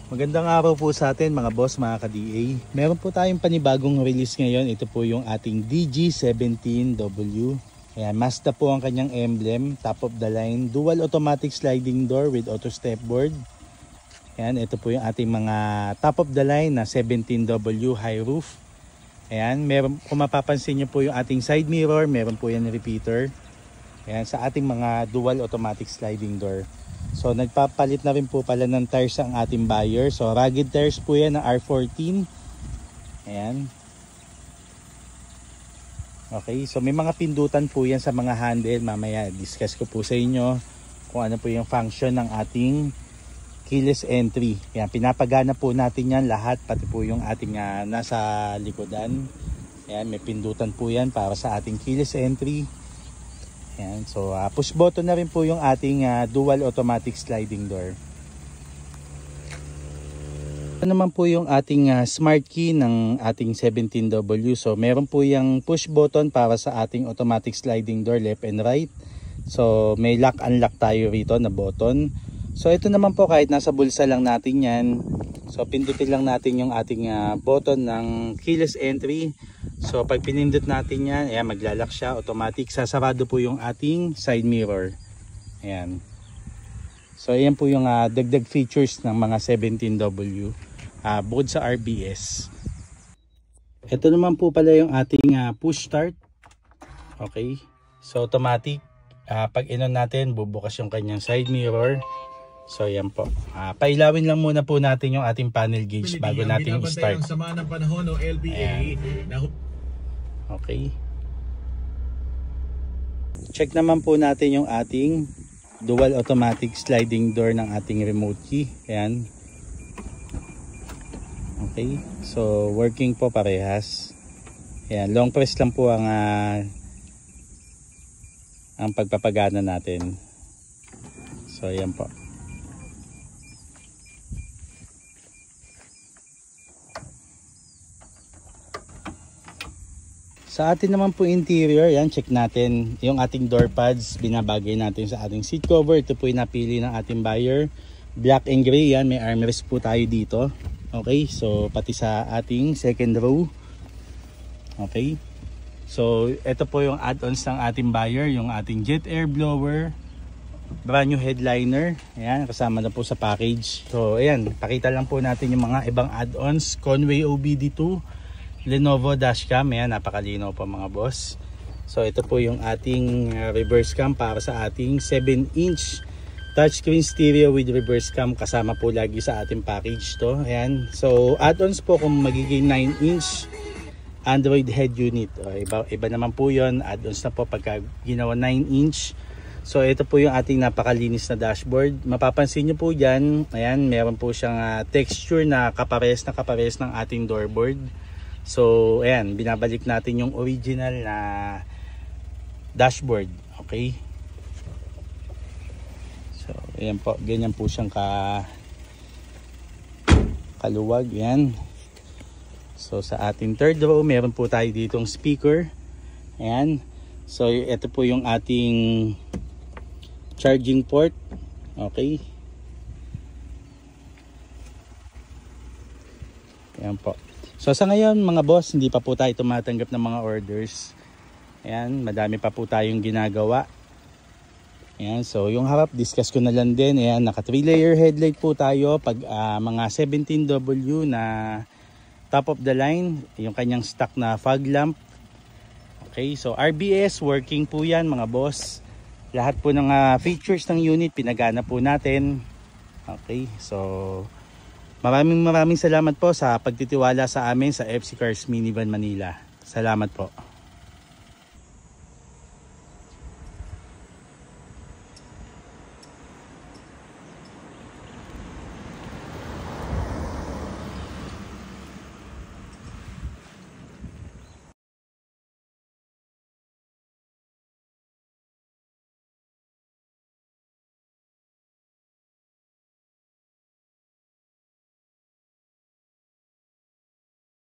Magandang araw po sa atin mga boss, mga ka-DA. Meron po tayong panibagong release ngayon. Ito po yung ating DG17W. Ayan, Mazda po ang kanyang emblem, top of the line, dual automatic sliding door with auto stepboard. Ayan, ito po yung ating mga top of the line na 17W high roof. Ayan, meron, kung mapapansin nyo po yung ating side mirror, meron po yan repeater. Ayan, sa ating mga dual automatic sliding door. So nagpapalit na rin po pala ng tires ang ating buyer. So rugged tires po yan na R14. Ayan. Okay, so may mga pindutan po yan sa mga handle. Mamaya discuss ko po sa inyo kung ano po yung function ng ating keyless entry. Ayan, pinapagana po natin yan lahat, pati po yung ating nasa likodan. Ayan, may pindutan po yan para sa ating keyless entry. Ayan, so push button na rin po yung ating dual automatic sliding door. Ito naman po yung ating smart key ng ating 17W. So meron po yung push button para sa ating automatic sliding door left and right. So may lock unlock tayo rito na button. So ito naman po kahit nasa bulsa lang natin yan. So pindutin lang natin yung ating button ng keyless entry. So pag pinindot natin yan, ayan, maglalak siya, automatic. Sasarado po yung ating side mirror. Ayan. So ayan po yung dagdag features ng mga 17W bukod sa RBS. Ito naman po pala yung ating push start. Okay. So automatic. Pag inon natin, bubukas yung kanyang side mirror. So yan po. Pailawin lang muna po natin yung ating panel gauge bago natin i-start. Okay. Check naman po natin yung ating dual automatic sliding door ng ating remote key. Ayan. Okay. So working po parehas. Ayan. Long press lang po ang pagpapagana natin. So ayan po. Sa atin naman po interior, yan, check natin yung ating door pads, binabagay natin sa ating seat cover. Ito po yung napili ng ating buyer, black and gray. Yan, may armrest po tayo dito. Okay, so pati sa ating second row. Okay, so ito po yung add-ons ng ating buyer, yung ating jet air blower, brand new headliner. Ayan, kasama na po sa package. So ayan, pakita lang po natin yung mga ibang add-ons. Conway OBD2, Lenovo dashcam. Ayan, napakalinaw po mga boss. So ito po yung ating reverse cam para sa ating 7-inch touchscreen stereo with reverse cam. Kasama po lagi sa ating package to. Ayan, so add-ons po kung magiging 9-inch Android head unit. Iba naman po yun, add-ons na po pagka ginawa 9-inch. So ito po yung ating napakalinis na dashboard. Mapapansin nyo po dyan, ayan, meron po siyang texture na kapares ng ating doorboard. So ayan, binabalik natin yung original na dashboard. Okay, so ayan po, ganyan po siyang kaluwag. Ayan. So sa ating third row, meron po tayo ditong speaker. Ayan. So ito po yung ating charging port. Okay, ayan po. So sa ngayon mga boss, hindi pa po tayo tumatanggap ng mga orders. Ayan, madami pa po tayong ginagawa. Ayan, so yung harap, discuss ko na lang din. Ayan, naka 3-layer headlight po tayo. Pag mga 17W na top of the line, yung kanyang stock na fog lamp. Okay, so RBS, working po yan mga boss. Lahat po ng features ng unit, pinagana po natin. Okay, so maraming salamat po sa pagtitiwala sa amin sa FC Cars Minivan Manila. Salamat po.